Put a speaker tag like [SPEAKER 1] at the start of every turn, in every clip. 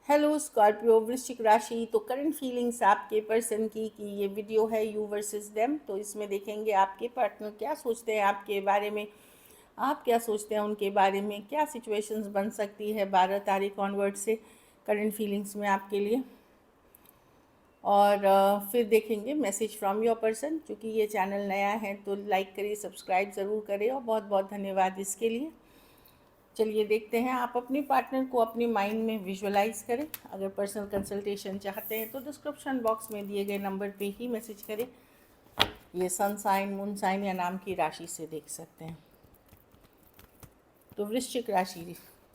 [SPEAKER 1] Hello Scorpio वृश्चिक राशि। तो करंट फीलिंग्स आपके पर्सन की कि ये वीडियो है यू वर्सेस देम। तो इसमें देखेंगे आपके पार्टनर क्या सोचते हैं आपके बारे में, आप क्या सोचते हैं उनके बारे में, क्या सिचुएशंस बन सकती है 12 तारीख ऑनवर्ड से करंट फीलिंग्स में आपके लिए। और फिर देखेंगे मैसेज फ्रॉम योर पर्सन। क्योंकि ये चैनल नया है तो लाइक करिए, सब्सक्राइब ज़रूर करें और बहुत बहुत धन्यवाद इसके लिए। चलिए देखते हैं। आप अपने पार्टनर को अपने माइंड में विजुअलाइज करें। अगर पर्सनल कंसल्टेशन चाहते हैं तो डिस्क्रिप्शन बॉक्स में दिए गए नंबर पे ही मैसेज करें। ये सन साइन, मून साइन या नाम की राशि से देख सकते हैं। तो वृश्चिक राशि,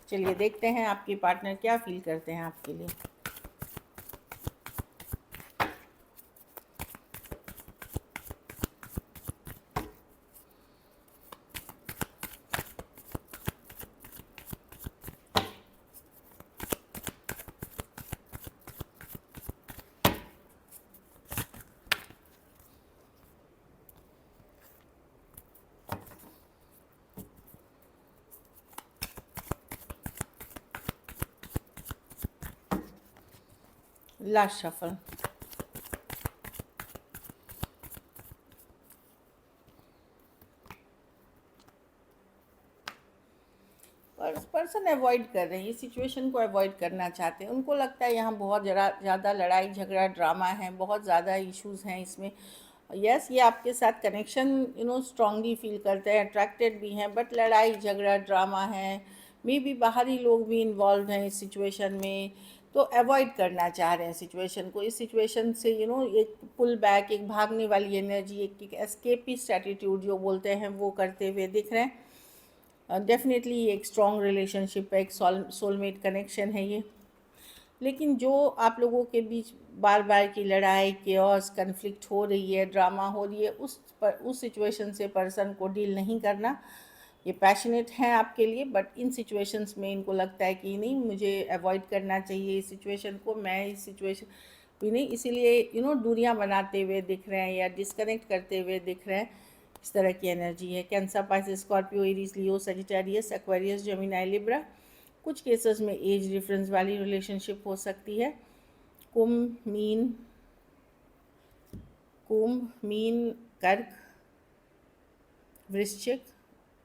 [SPEAKER 1] चलिए देखते हैं आपके पार्टनर क्या फील करते हैं आपके लिए। Last shuffle. पर्सन अवॉइड कर रहे हैं, ये सिचुएशन को अवॉइड करना चाहते हैं। उनको लगता है यहाँ बहुत ज़्यादा लड़ाई झगड़ा ड्रामा है, बहुत ज़्यादा इश्यूज हैं इसमें। यस, ये आपके साथ कनेक्शन स्ट्रांगली फील करते हैं, अट्रैक्टेड भी हैं, बट लड़ाई झगड़ा ड्रामा है। मे बी बाहरी लोग भी इन्वॉल्व हैं इस सिचुएशन में, तो अवॉइड करना चाह रहे हैं सिचुएशन को। इस सिचुएशन से एक पुल बैक, एक भागने वाली एनर्जी, एक एस्केपिस्ट एटीट्यूड जो बोलते हैं वो करते हुए दिख रहे हैं। डेफिनेटली एक स्ट्रॉन्ग रिलेशनशिप है, एक सोलमेट कनेक्शन है ये। लेकिन जो आप लोगों के बीच बार बार की लड़ाई, केओस, कन्फ्लिक्ट हो रही है, ड्रामा हो रही है, उस सिचुएशन से पर्सन को डील नहीं करना। ये पैशनेट हैं आपके लिए, बट इन सिचुएशंस में इनको लगता है कि नहीं, मुझे अवॉइड करना चाहिए इस सिचुएशन को, मैं इस सिचुएशन भी नहीं, इसीलिए दूरियां बनाते हुए दिख रहे हैं या डिस्कनेक्ट करते हुए दिख रहे हैं। इस तरह की एनर्जी है। Cancer, Pisces, Scorpio, Aries, Leo, Sagittarius, Aquarius, Gemini, Libra. कुछ केसेस में एज डिफरेंस वाली रिलेशनशिप हो सकती है। कुंभ, मीन, कर्क, वृश्चिक,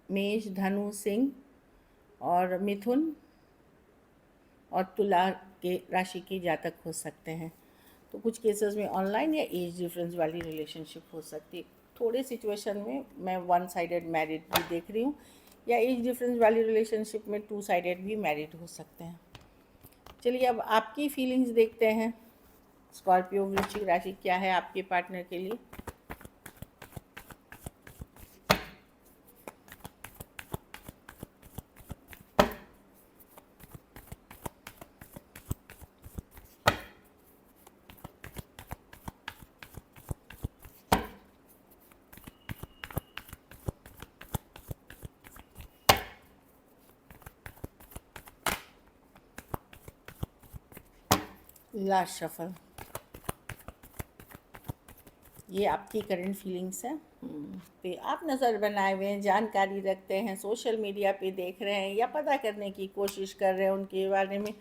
[SPEAKER 1] मेष, धनु, सिंह और मिथुन और तुला के राशि के जातक हो सकते हैं। तो कुछ केसेस में ऑनलाइन या एज डिफरेंस वाली रिलेशनशिप हो सकती है। थोड़े सिचुएशन में मैं वन साइडेड मैरिड भी देख रही हूँ, या एज डिफरेंस वाली रिलेशनशिप में टू साइडेड भी मैरिड हो सकते हैं। चलिए अब आपकी फीलिंग्स देखते हैं। स्कॉर्पियो वृश्चिक राशि, क्या है आपके पार्टनर के लिए। Last shuffle. ये आपकी करंट फीलिंग्स है। पे आप नज़र बनाए हुए हैं, जानकारी रखते हैं, सोशल मीडिया पे देख रहे हैं या पता करने की कोशिश कर रहे हैं उनके बारे में।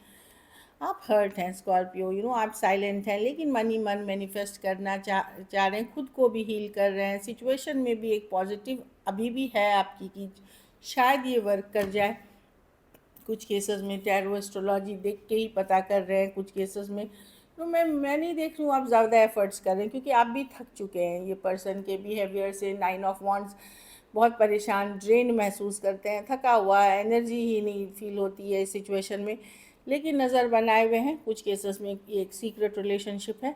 [SPEAKER 1] आप हर्ट हैं स्कॉर्पियो, आप साइलेंट हैं, लेकिन मन ही मन मैनिफेस्ट करना चाह रहे हैं, खुद को भी हील कर रहे हैं। सिचुएशन में भी एक पॉजिटिव अभी भी है आपकी कि शायद ये वर्क कर जाए। कुछ केसेस में टैरो एस्ट्रोलॉजी देख के ही पता कर रहे हैं, कुछ केसेस में तो मैं नहीं देख रही हूँ आप ज़्यादा एफर्ट्स कर रहे हैं, क्योंकि आप भी थक चुके हैं ये पर्सन के बिहेवियर से। 9 ऑफ वांड्स, बहुत परेशान, ड्रेन महसूस करते हैं, थका हुआ, एनर्जी ही नहीं फील होती है इस सिचुएशन में। लेकिन नज़र बनाए हुए हैं, कुछ केसेस में ये एक सीक्रेट रिलेशनशिप है,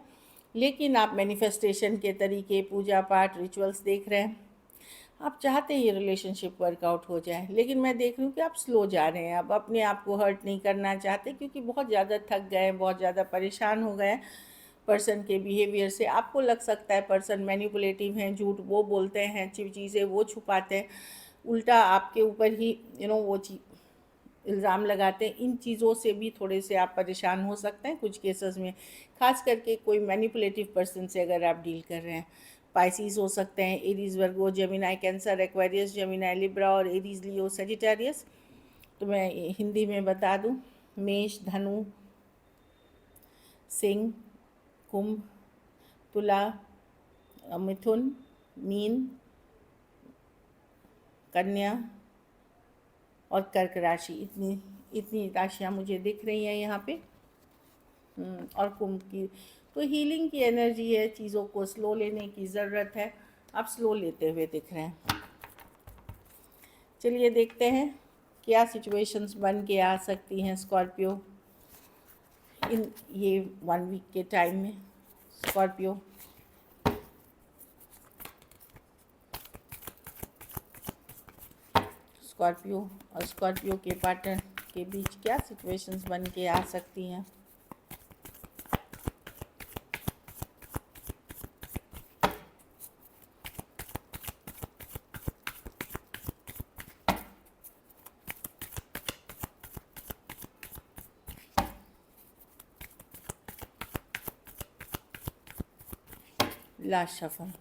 [SPEAKER 1] लेकिन आप मैनिफेस्टेशन के तरीके, पूजा पाठ, रिचुअल्स देख रहे हैं। आप चाहते हैं ये रिलेशनशिप वर्कआउट हो जाए, लेकिन मैं देख रही हूँ कि आप स्लो जा रहे हैं। आप अपने आप को हर्ट नहीं करना चाहते, क्योंकि बहुत ज़्यादा थक गए हैं, बहुत ज़्यादा परेशान हो गए हैं पर्सन के बिहेवियर से। आपको लग सकता है पर्सन मैनिपुलेटिव हैं, झूठ वो बोलते हैं, चीज़ें वो छुपाते हैं, उल्टा आपके ऊपर ही वो इल्ज़ाम लगाते हैं। इन चीज़ों से भी थोड़े से आप परेशान हो सकते हैं कुछ केसेस में, खास करके कोई मैनिपुलेटिव पर्सन से अगर आप डील कर रहे हैं। पाइसिस हो सकते हैं, Aries, Virgo, Gemini, Cancer, Aquarius, Gemini, Libra और एरीज, लियो, सजिटेरियस। तो मैं हिंदी में बता दूं, मेष, धनु, सिंह, कुंभ, तुला, मिथुन, मीन, कन्या और कर्क राशि। इतनी इतनी राशियाँ मुझे दिख रही हैं यहाँ पे। और कुंभ की तो हीलिंग की एनर्जी है, चीज़ों को स्लो लेने की ज़रूरत है। आप स्लो लेते हुए दिख रहे हैं। चलिए देखते हैं क्या सिचुएशंस बन के आ सकती हैं स्कॉर्पियो इन ये 1 वीक के टाइम में। स्कॉर्पियो और स्कॉर्पियो के पार्टनर के बीच क्या सिचुएशंस बन के आ सकती हैं। Last shuffle.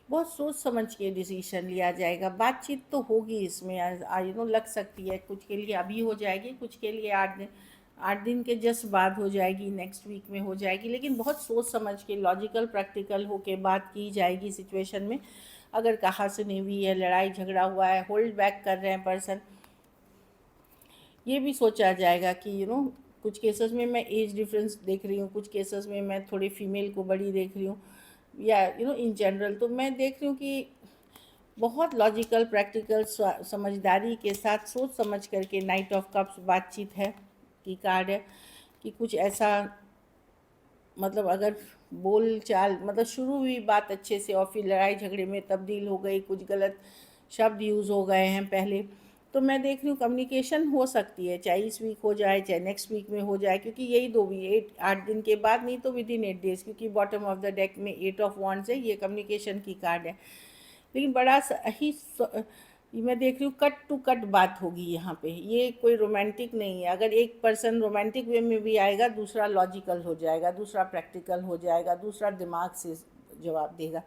[SPEAKER 1] बहुत सोच समझ के डिसीजन लिया जाएगा। बातचीत तो होगी इसमें, लग सकती है कुछ के लिए अभी हो जाएगी, कुछ के लिए 8 दिन के जस्ट बाद हो जाएगी, नेक्स्ट वीक में हो जाएगी। लेकिन बहुत सोच समझ के लॉजिकल प्रैक्टिकल होके बात की जाएगी सिचुएशन में। अगर कहा सुनी हुई है, लड़ाई झगड़ा हुआ है, होल्ड बैक कर रहे हैं पर्सन, ये भी सोचा जाएगा कि कुछ केसेस में मैं एज डिफरेंस देख रही हूँ, कुछ केसेस में मैं थोड़ी फीमेल को बड़ी देख रही हूँ, या इन जनरल तो मैं देख रही हूँ कि बहुत लॉजिकल प्रैक्टिकल समझदारी के साथ सोच समझ करके नाइट ऑफ कप्स बातचीत है की कार्ड है कि कुछ ऐसा मतलब अगर बोल चाल मतलब शुरू हुई बात अच्छे से और फिर लड़ाई झगड़े में तब्दील हो गई, कुछ गलत शब्द यूज़ हो गए हैं पहले, तो मैं देख रही हूँ कम्युनिकेशन हो सकती है, चाहे इस वीक हो जाए चाहे नेक्स्ट वीक में हो जाए, क्योंकि यही 8 दिन के बाद, नहीं तो विद इन 8 डेज, क्योंकि बॉटम ऑफ द डेक में 8 ऑफ वॉन्ड्स है, ये कम्युनिकेशन की कार्ड है। लेकिन बड़ा ही मैं देख रही हूँ कट टू कट बात होगी यहाँ पे। ये कोई रोमांटिक नहीं है। अगर एक पर्सन रोमांटिक वे में भी आएगा, दूसरा लॉजिकल हो जाएगा, दूसरा प्रैक्टिकल हो जाएगा, दूसरा दिमाग से जवाब देगा।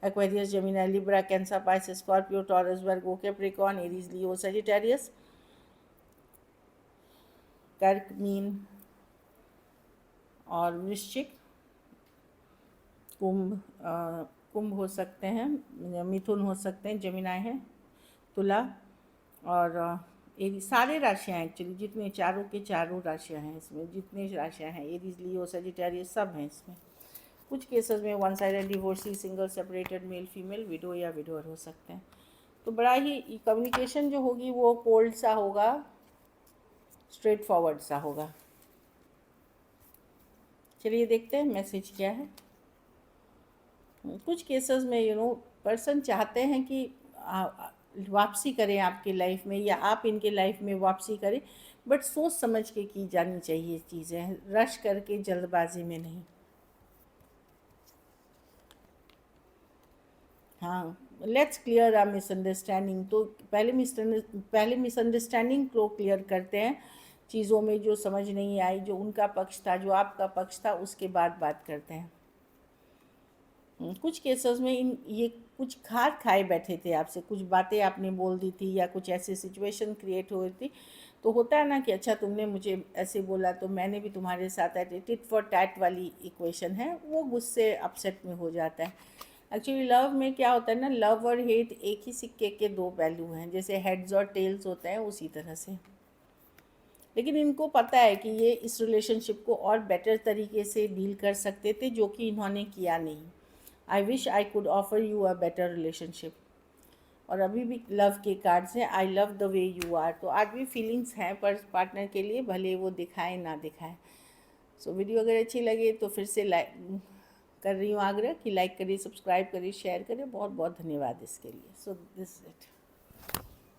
[SPEAKER 1] Aquarius, Gemini, Libra, Cancer, Pisces, Scorpio, Taurus, Virgo, Capricorn, Aries, Leo, Sagittarius, कर्क, मीन और वृश्चिक, कुंभ हो सकते हैं, मिथुन हो सकते हैं, जेमिनी है, तुला और एरी, सारे राशियाँ एक्चुअली जितने चारों के चारों राशियाँ हैं इसमें, जितने राशियाँ हैं, एरीज, लियो, सजिटेरियस सब हैं इसमें। कुछ केसेस में one sided divorcee, single, separated, male female, window या विडोअर हो सकते हैं। तो बड़ा ही कम्युनिकेशन जो होगी वो कोल्ड सा होगा, स्ट्रेट फॉरवर्ड सा होगा। चलिए देखते हैं मैसेज क्या है। कुछ केसेस में पर्सन चाहते हैं कि वापसी करें आपके लाइफ में, या आप इनके लाइफ में वापसी करें, बट सोच समझ के की जानी चाहिए चीज़ें, रश करके जल्दबाजी में नहीं। हाँ, लेट्स क्लियर आ मिसअंडरस्टैंडिंग। तो पहले मिसअंडरस्टैंडिंग को क्लियर करते हैं, चीज़ों में जो समझ नहीं आई, जो उनका पक्ष था, जो आपका पक्ष था, उसके बाद बात करते हैं। कुछ केसेस में ये कुछ खाए बैठे थे आपसे, कुछ बातें आपने बोल दी थी, या कुछ ऐसी सिचुएशन क्रिएट हो रही थी, तो होता है ना कि अच्छा तुमने मुझे ऐसे बोला तो मैंने भी तुम्हारे साथ ऐसे, टिट फॉर टैट वाली इक्वेशन है, वो गुस्से अपसेट में हो जाता है। एक्चुअली लव में क्या होता है ना, लव और हेट एक ही सिक्के के दो पहलू हैं, जैसे हेड्स और टेल्स होते हैं उसी तरह से। लेकिन इनको पता है कि ये इस रिलेशनशिप को और बेटर तरीके से डील कर सकते थे, जो कि इन्होंने किया नहीं। I wish I could offer you a better relationship. और अभी भी लव के कार्ड्स हैं, I love the way you are. तो आज भी फीलिंग्स हैं पर पार्टनर के लिए, भले वो दिखाए ना दिखाए। सो वीडियो अगर अच्छी लगे तो फिर से लाइक कर रही हूँ आग्रह कि लाइक करिए, सब्सक्राइब करिए, शेयर करिए। बहुत बहुत धन्यवाद इसके लिए। So this it.